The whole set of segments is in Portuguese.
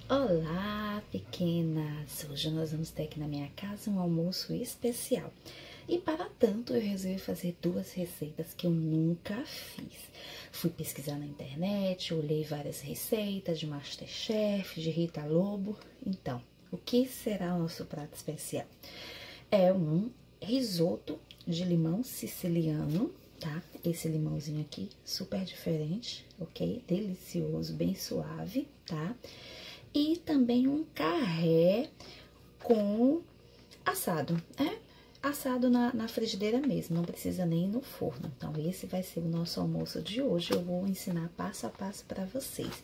Olá, pequenas! Hoje nós vamos ter aqui na minha casa um almoço especial. E para tanto, eu resolvi fazer duas receitas que eu nunca fiz. Fui pesquisar na internet, olhei várias receitas de MasterChef, de Rita Lobo. Então, o que será o nosso prato especial? É um risoto de limão siciliano, tá? Esse limãozinho aqui, super diferente, ok? Delicioso, bem suave, tá? E também um carré com assado, assado na frigideira mesmo, não precisa nem ir no forno. Então, esse vai ser o nosso almoço de hoje, eu vou ensinar passo a passo para vocês.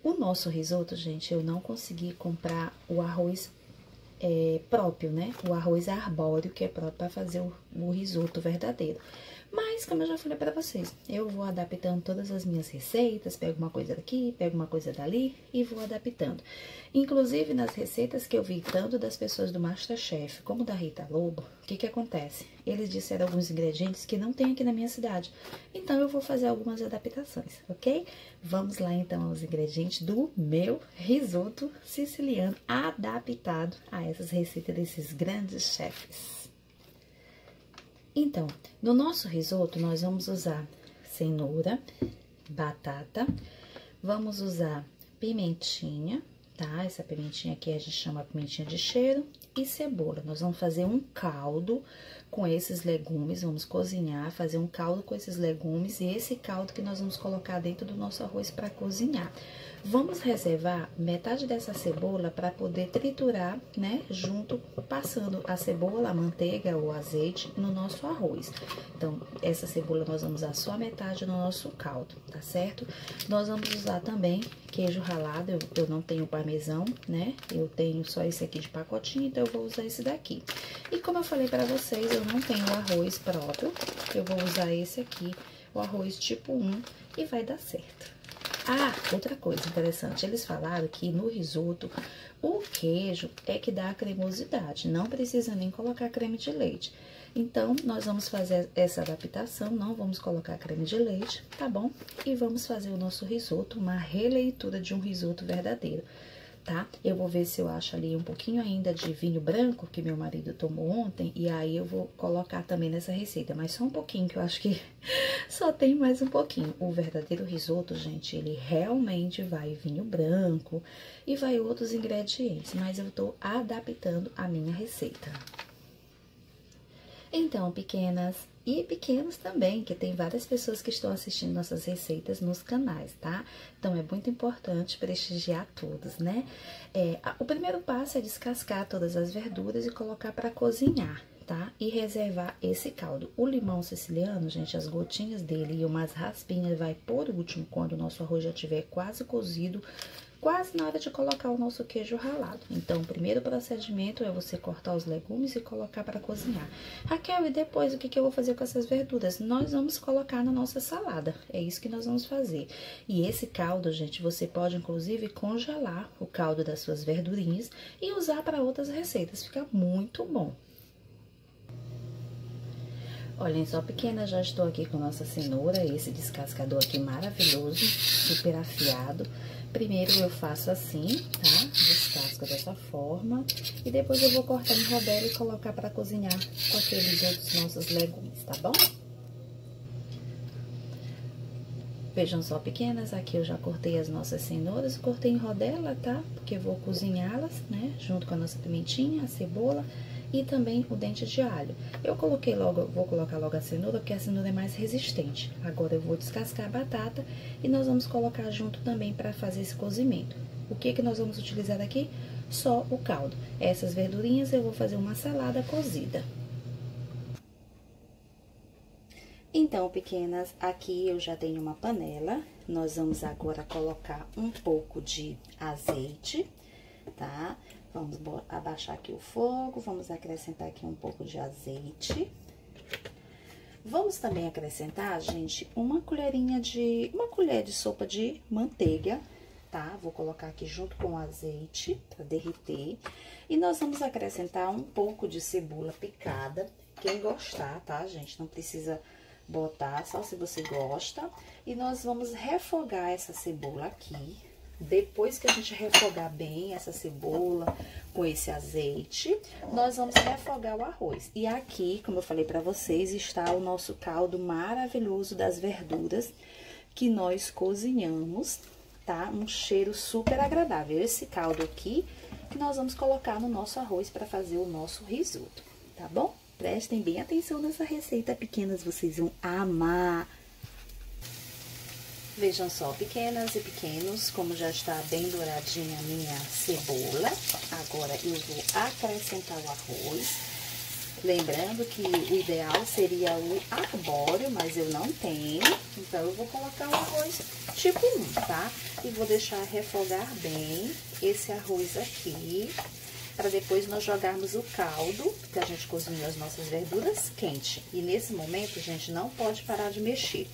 O nosso risoto, gente, eu não consegui comprar o arroz próprio, né? O arroz arbóreo, que é próprio para fazer o risoto verdadeiro. Mas, como eu já falei para vocês, eu vou adaptando todas as minhas receitas, pego uma coisa daqui, pego uma coisa dali e vou adaptando. Inclusive, nas receitas que eu vi, tanto das pessoas do MasterChef como da Rita Lobo, o que que acontece? Eles disseram alguns ingredientes que não tem aqui na minha cidade. Então, eu vou fazer algumas adaptações, ok? Vamos lá, então, aos ingredientes do meu risoto siciliano adaptado a essas receitas desses grandes chefes. Então, no nosso risoto, nós vamos usar cenoura, batata, vamos usar pimentinha, tá? Essa pimentinha aqui a gente chama pimentinha de cheiro e cebola. Nós vamos fazer um caldo com esses legumes, vamos cozinhar, fazer um caldo com esses legumes e esse caldo que nós vamos colocar dentro do nosso arroz para cozinhar. Vamos reservar metade dessa cebola para poder triturar, né, junto, passando a cebola, a manteiga ou azeite no nosso arroz. Então, essa cebola nós vamos usar só metade no nosso caldo, tá certo? Nós vamos usar também queijo ralado, eu não tenho parmesão, né, eu tenho só esse aqui de pacotinho, então eu vou usar esse daqui. E como eu falei para vocês, eu não tenho arroz próprio, eu vou usar esse aqui, o arroz tipo 1, e vai dar certo. Ah, outra coisa interessante, eles falaram que no risoto o queijo é que dá a cremosidade, não precisa nem colocar creme de leite. Então, nós vamos fazer essa adaptação, não vamos colocar creme de leite, tá bom? E vamos fazer o nosso risoto, uma releitura de um risoto verdadeiro, tá? Eu vou ver se eu acho ali um pouquinho ainda de vinho branco que meu marido tomou ontem, e aí eu vou colocar também nessa receita, mas só um pouquinho, que eu acho que só tem mais um pouquinho. O verdadeiro risoto, gente, ele realmente vai vinho branco e vai outros ingredientes, mas eu tô adaptando a minha receita. Então, pequenas e pequenos também, que tem várias pessoas que estão assistindo nossas receitas nos canais, tá? Então, é muito importante prestigiar todos, né? O primeiro passo é descascar todas as verduras e colocar para cozinhar, tá? E reservar esse caldo. O limão siciliano, gente, as gotinhas dele e umas raspinhas vai por último, quando o nosso arroz já estiver quase cozido, quase na hora de colocar o nosso queijo ralado. Então, o primeiro procedimento é você cortar os legumes e colocar para cozinhar. Raquel, e depois o que eu vou fazer com essas verduras? Nós vamos colocar na nossa salada, é isso que nós vamos fazer. E esse caldo, gente, você pode inclusive congelar o caldo das suas verdurinhas e usar para outras receitas, fica muito bom. Olhem só, pequena, já estou aqui com nossa cenoura, esse descascador aqui maravilhoso, super afiado. Primeiro eu faço assim, tá? Descasco dessa forma. E depois eu vou cortar em rodela e colocar para cozinhar com aqueles outros nossos legumes, tá bom? Vejam só, pequenas, aqui eu já cortei as nossas cenouras, cortei em rodela, tá? Porque eu vou cozinhá-las, né? Junto com a nossa pimentinha, a cebola e também o dente de alho. Eu coloquei logo, vou colocar logo a cenoura, porque a cenoura é mais resistente. Agora eu vou descascar a batata e nós vamos colocar junto também para fazer esse cozimento. O que nós vamos utilizar aqui? Só o caldo. Essas verdurinhas eu vou fazer uma salada cozida. Então, pequenas, aqui eu já tenho uma panela. Nós vamos agora colocar um pouco de azeite, tá? Vamos abaixar aqui o fogo, vamos acrescentar aqui um pouco de azeite. Vamos também acrescentar, gente, uma colher de sopa de manteiga, tá? Vou colocar aqui junto com o azeite para derreter. E nós vamos acrescentar um pouco de cebola picada, quem gostar, tá, gente? Não precisa botar, só se você gosta. E nós vamos refogar essa cebola aqui, Depois que a gente refogar bem essa cebola com esse azeite, nós vamos refogar o arroz. E aqui, como eu falei pra vocês, está o nosso caldo maravilhoso das verduras que nós cozinhamos, tá? Um cheiro super agradável. Esse caldo aqui que nós vamos colocar no nosso arroz para fazer o nosso risoto, tá bom? Prestem bem atenção nessa receita, pequenas, vocês vão amar. Vejam só, pequenas e pequenos, como já está bem douradinha a minha cebola. Agora eu vou acrescentar o arroz. Lembrando que o ideal seria o arbóreo, mas eu não tenho. Então, eu vou colocar o arroz tipo 1, tá? E vou deixar refogar bem esse arroz aqui, para depois nós jogarmos o caldo, que a gente cozinhou as nossas verduras, quente. E nesse momento, gente, não pode parar de mexer.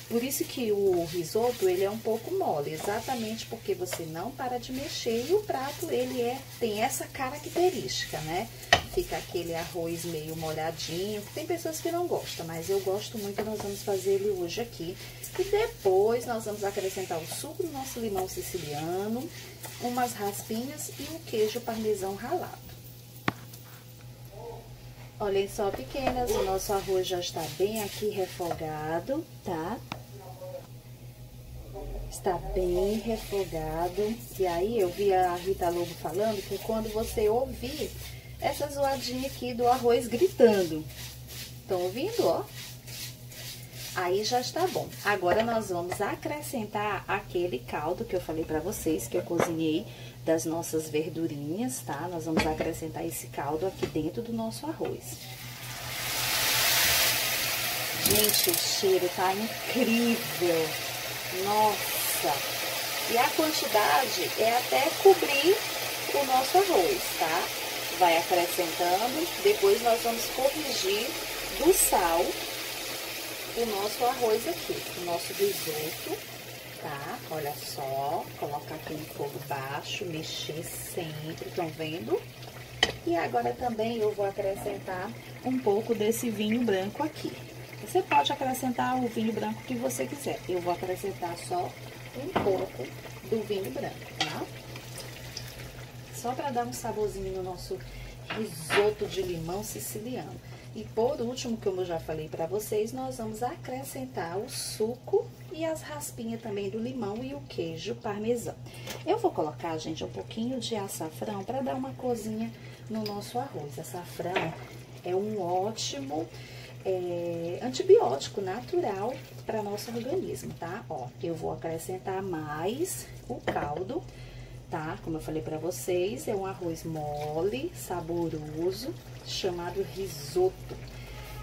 Por isso que o risoto, ele é um pouco mole, exatamente porque você não para de mexer e o prato, ele tem essa característica, né? Fica aquele arroz meio molhadinho, tem pessoas que não gostam, mas eu gosto muito, nós vamos fazer ele hoje aqui. E depois nós vamos acrescentar o suco do nosso limão siciliano, umas raspinhas e o queijo parmesão ralado. Olhem só, pequenas, o nosso arroz já está bem aqui refogado, tá? Está bem refogado. E aí, eu vi a Rita Lobo falando que quando você ouvir essa zoadinha aqui do arroz gritando. Estão ouvindo, ó? Aí já está bom. Agora, nós vamos acrescentar aquele caldo que eu falei pra vocês, que eu cozinhei das nossas verdurinhas, tá? Nós vamos acrescentar esse caldo aqui dentro do nosso arroz. Gente, o cheiro tá incrível! Nossa! E a quantidade é até cobrir o nosso arroz, tá? Vai acrescentando, depois nós vamos corrigir do sal o nosso arroz aqui, o nosso risoto, tá? Olha só, colocar aqui no fogo baixo, mexer sempre, estão vendo? E agora também eu vou acrescentar um pouco desse vinho branco aqui. Você pode acrescentar o vinho branco que você quiser. Eu vou acrescentar só um pouco do vinho branco, tá? Só para dar um saborzinho no nosso risoto de limão siciliano. E por último, como eu já falei para vocês, nós vamos acrescentar o suco e as raspinhas também do limão e o queijo parmesão. Eu vou colocar, gente, um pouquinho de açafrão para dar uma corzinha no nosso arroz. Açafrão é um ótimo antibiótico natural para nosso organismo, tá? Ó, eu vou acrescentar mais o caldo, tá? Como eu falei para vocês, é um arroz mole, saboroso, chamado risoto.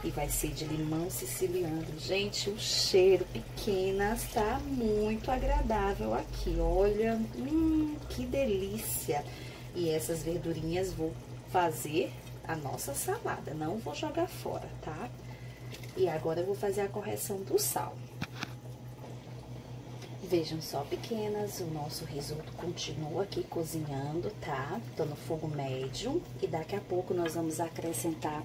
E vai ser de limão siciliano. Gente, o cheiro, pequenas, tá muito agradável aqui. Olha, que delícia. E essas verdurinhas vou fazer a nossa salada, não vou jogar fora, tá? E agora eu vou fazer a correção do sal. Vejam só, pequenas, o nosso risoto continua aqui cozinhando, tá? Tô no fogo médio e daqui a pouco nós vamos acrescentar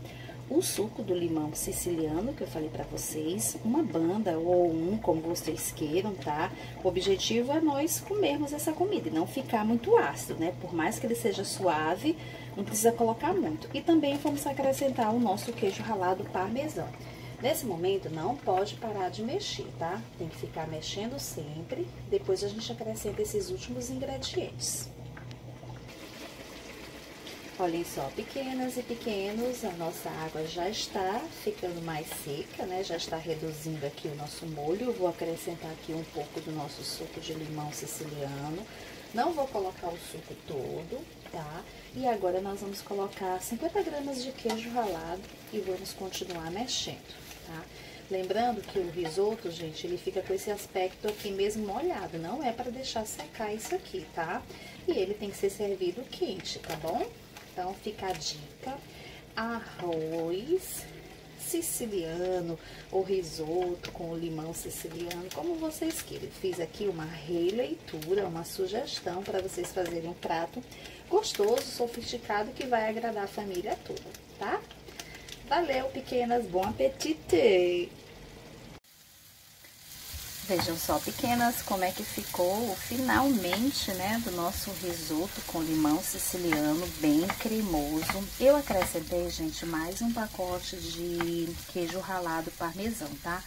o suco do limão siciliano, que eu falei pra vocês, uma banda ou como vocês queiram, tá? O objetivo é nós comermos essa comida e não ficar muito ácido, né? Por mais que ele seja suave, não precisa colocar muito. E também vamos acrescentar o nosso queijo ralado parmesão. Nesse momento, não pode parar de mexer, tá? Tem que ficar mexendo sempre. Depois a gente acrescenta esses últimos ingredientes. Olhem só, pequenas e pequenos, a nossa água já está ficando mais seca, né? Já está reduzindo aqui o nosso molho. Eu vou acrescentar aqui um pouco do nosso suco de limão siciliano. Não vou colocar o suco todo, tá? E agora nós vamos colocar 50 gramas de queijo ralado e vamos continuar mexendo, tá? Lembrando que o risoto, gente, ele fica com esse aspecto aqui mesmo molhado, não é para deixar secar isso aqui, tá? E ele tem que ser servido quente, tá bom? Então, fica a dica, arroz siciliano ou risoto com limão siciliano, como vocês queiram. Fiz aqui uma releitura, uma sugestão para vocês fazerem um prato gostoso, sofisticado, que vai agradar a família toda, tá? Valeu, pequenas, bom apetite! Vejam só, pequenas, como é que ficou finalmente, né, do nosso risoto com limão siciliano, bem cremoso. Eu acrescentei, gente, mais um pacote de queijo ralado parmesão, tá?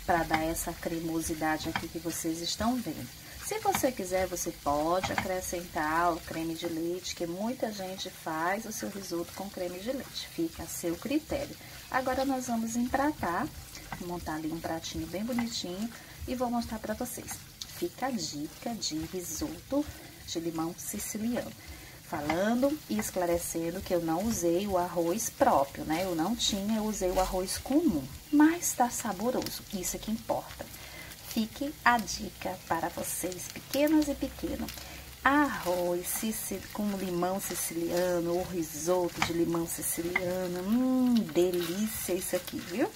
Para dar essa cremosidade aqui que vocês estão vendo. Se você quiser, você pode acrescentar o creme de leite, que muita gente faz o seu risoto com creme de leite. Fica a seu critério. Agora, nós vamos empratar, montar ali um pratinho bem bonitinho e vou mostrar para vocês. Fica a dica de risoto de limão siciliano. Falando e esclarecendo que eu não usei o arroz próprio, né? Eu não tinha, eu usei o arroz comum. Mas tá saboroso, isso é que importa. Fique a dica para vocês, pequenas e pequenos. Arroz com limão siciliano ou risoto de limão siciliano. Delícia isso aqui, viu?